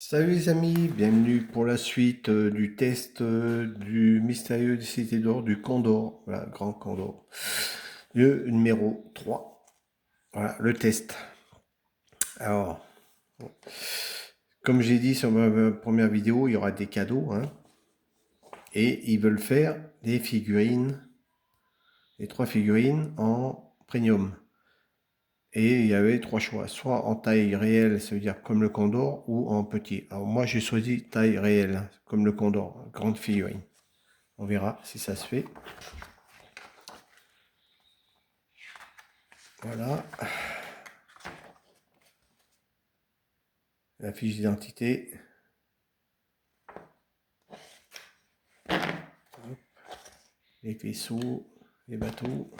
Salut les amis, bienvenue pour la suite du test du mystérieux des cités d'or du Condor, voilà, Grand Condor. Le numéro 3, voilà, le test. Alors, comme j'ai dit sur ma première vidéo, il y aura des cadeaux, hein, et ils veulent faire des figurines, les 3 figurines en premium. Et il y avait 3 choix, soit en taille réelle, ça veut dire comme le Condor, ou en petit. Alors moi j'ai choisi taille réelle, hein, comme le Condor, grande figurine. On verra si ça se fait. Voilà. La fiche d'identité. Les vaisseaux, les bateaux.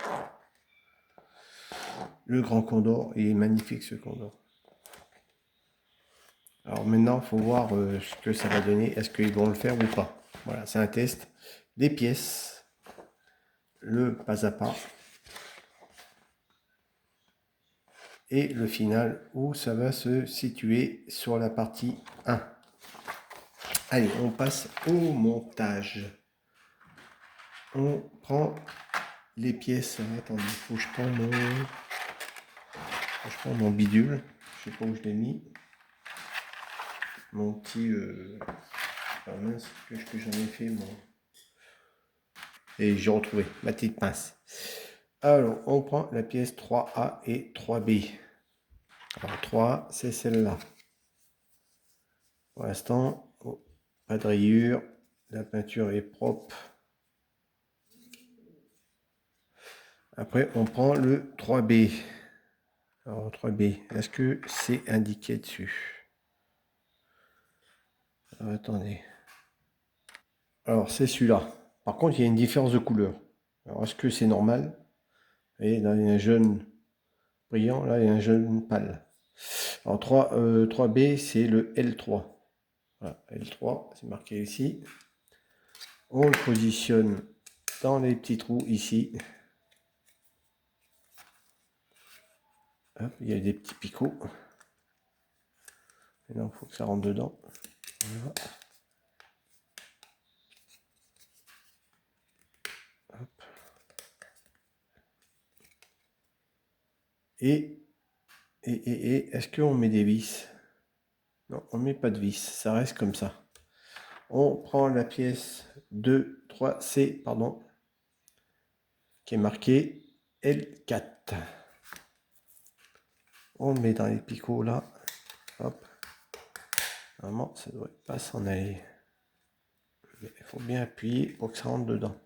Le grand Condor. Il est magnifique ce Condor. Alors maintenant, il faut voir ce que ça va donner. Est-ce qu'ils vont le faire ou pas? Voilà, c'est un test. Des pièces. Le pas à pas. Et le final où ça va se situer sur la partie 1. Allez, on passe au montage. On prend les pièces. Attendez, faut que je prends mon bidule. Je sais pas où je l'ai mis. Mon petit... ah mince, que j'en ai fait, moi. Et j'ai retrouvé ma petite pince. Alors, on prend la pièce 3A et 3B. Alors, 3A, c'est celle-là. Pour l'instant, oh, pas de rayures. La peinture est propre. Après, on prend le 3B. Alors, 3B, est-ce que c'est indiqué dessus? Alors, attendez. Alors, c'est celui-là. Par contre, il y a une différence de couleur. Alors, est-ce que c'est normal? Vous voyez, là, il y a un jaune brillant, là, il y a un jaune pâle. Alors, 3B, c'est le L3. Voilà, L3, c'est marqué ici. On le positionne dans les petits trous ici. Hop, il y a des petits picots. Maintenant, il faut que ça rentre dedans. Voilà. Hop. Est-ce qu'on met des vis? Non, on ne met pas de vis, ça reste comme ça. On prend la pièce 2, 3C, pardon, qui est marquée L4. On le met dans les picots là. Hop. Normalement, ça ne devrait pas s'en aller. Mais il faut bien appuyer pour que ça rentre dedans.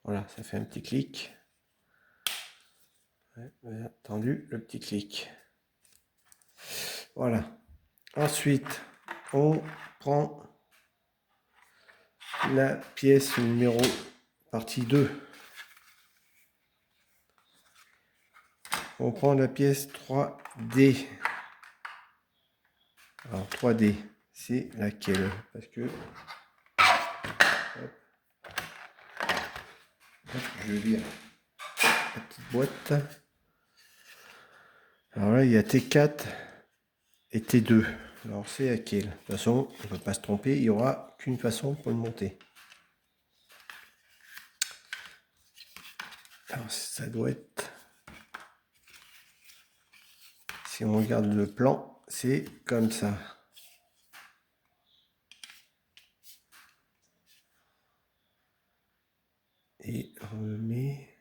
Voilà, ça fait un petit clic. Ouais, vous avez entendu le petit clic. Voilà. Ensuite, on prend la pièce numéro partie 2. On prend la pièce 3D. Alors 3D, c'est laquelle? Parce que hop, je vire la petite boîte. Alors là, il y a T4 et T2. Alors c'est laquelle? De toute façon, on ne peut pas se tromper, il n'y aura qu'une façon pour le monter. Alors ça doit être... Si on regarde le plan, c'est comme ça. Et on le met...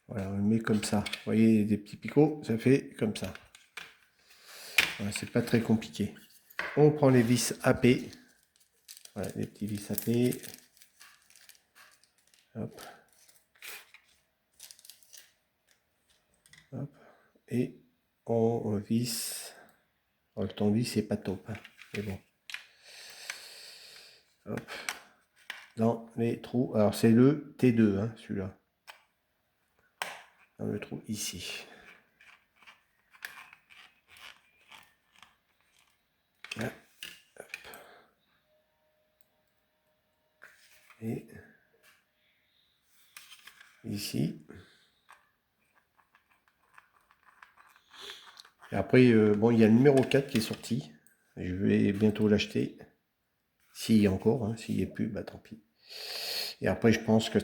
Voilà, on le met comme ça. Vous voyez, des petits picots, ça fait comme ça. Voilà, c'est pas très compliqué. On prend les vis AP. Voilà, les petits vis AP. Hop. Hop. Et on visse. Oh, le tournevis, c'est pas top, hein, mais bon. Hop. Dans les trous. Alors, c'est le T2, hein, celui-là. Dans le trou ici. Là. Hop. Et ici. Et après, bon, il y a le numéro 4 qui est sorti. Je vais bientôt l'acheter. S'il y a encore, hein. S'il n'y a plus, bah tant pis. Et après, je pense que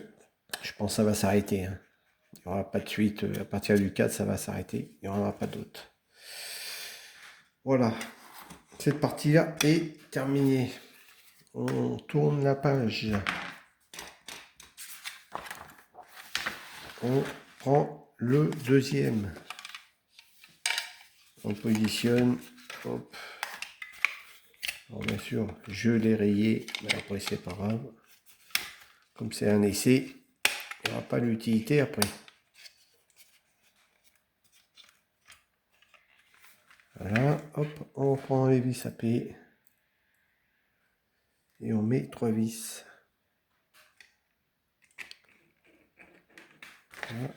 ça va s'arrêter, hein. Il n'y aura pas de suite. À partir du 4, ça va s'arrêter. Il n'y en aura pas d'autres. Voilà. Cette partie-là est terminée. On tourne la page. On prend le deuxième. On positionne. Hop. Alors bien sûr, je l'ai rayé, mais après c'est pas grave. Comme c'est un essai, il n'y aura pas l'utilité après. Voilà, hop, on prend les vis à P. Et on met 3 vis. Voilà.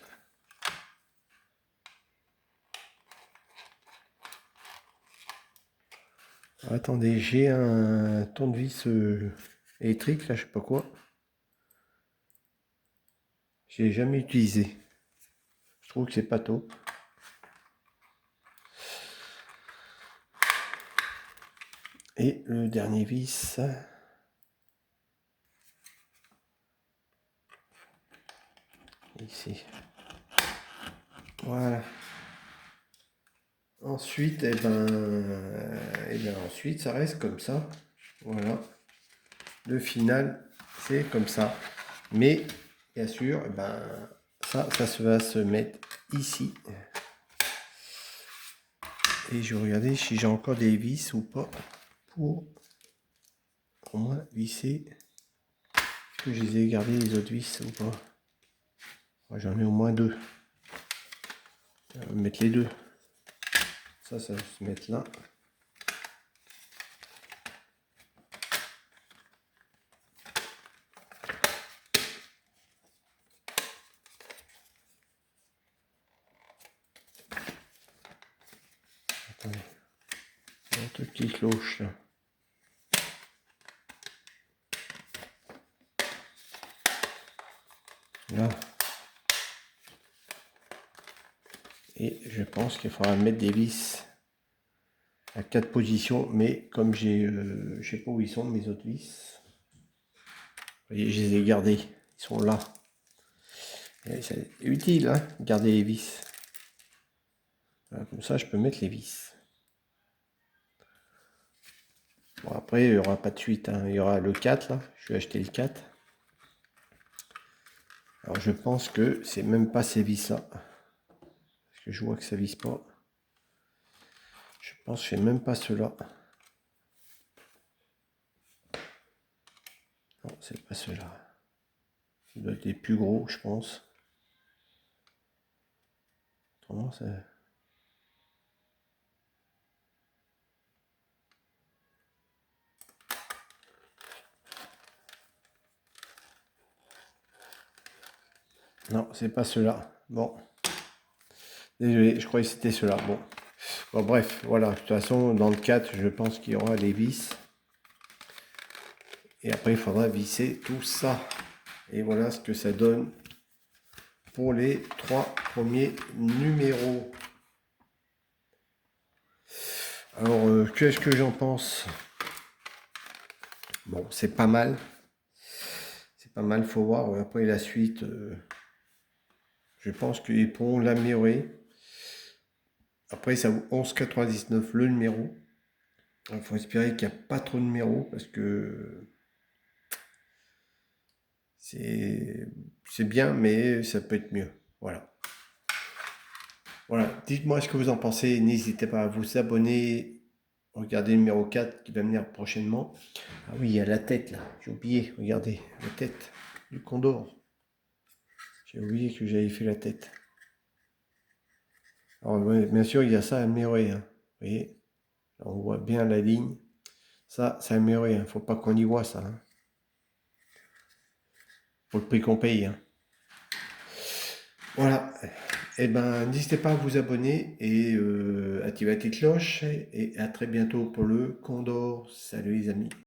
Attendez, j'ai un tournevis électrique, là, je sais pas quoi. Je l'ai jamais utilisé. Je trouve que c'est pas top. Et le dernier vis. Ici. Voilà. Ensuite, ensuite, ça reste comme ça. Voilà. Le final, c'est comme ça. Mais, bien sûr, ça va se mettre ici. Et je vais regarder si j'ai encore des vis ou pas pour au moins visser. Est-ce que je les ai gardés les autres vis ou pas? J'en ai au moins 2. On va mettre les 2. Ça va se mettre là. Attendez. Un tout petit cloche là. Là. Et je pense qu'il faudra mettre des vis à 4 positions, mais comme j'ai, je sais pas où ils sont mes autres vis. Vous voyez, je les ai gardés, ils sont là. C'est utile, hein, garder les vis. Voilà, comme ça, je peux mettre les vis. Bon, après, il n'y aura pas de suite, hein. Il y aura le 4 là. Je vais acheter le 4. Alors, je pense que c'est même pas ces vis là. Parce que je vois que ça vise pas. Je pense que c'est même pas ceux-là. Non, c'est pas ceux-là. Ça doit être des plus gros, je pense. Autrement, ça... Non, c'est pas ceux-là. Bon. Désolé, je croyais que c'était ceux-là. Bon. Bon, bref, voilà. De toute façon, dans le 4, je pense qu'il y aura les vis. Et après, il faudra visser tout ça. Et voilà ce que ça donne pour les 3 premiers numéros. Alors, qu'est-ce que j'en pense? Bon, c'est pas mal. C'est pas mal, faut voir. Après, la suite, je pense qu'ils pourront l'améliorer. Après, ça vaut 11,99 le numéro. Il faut espérer qu'il n'y a pas trop de numéros parce que c'est bien, mais ça peut être mieux. Voilà. Voilà. Dites-moi ce que vous en pensez. N'hésitez pas à vous abonner. Regardez le numéro 4 qui va venir prochainement. Ah oui, il y a la tête là. J'ai oublié. Regardez, la tête du Condor. J'ai oublié que j'avais fait la tête. Alors, ouais, bien sûr, il y a ça à améliorer. Hein. Vous voyez, on voit bien la ligne. Ça, c'est amélioré. Hein. Faut pas qu'on y voit ça. Hein. Pour le prix qu'on paye. Hein. Voilà. Et n'hésitez pas à vous abonner et activer la petite cloche. Et à très bientôt pour le Condor. Salut les amis.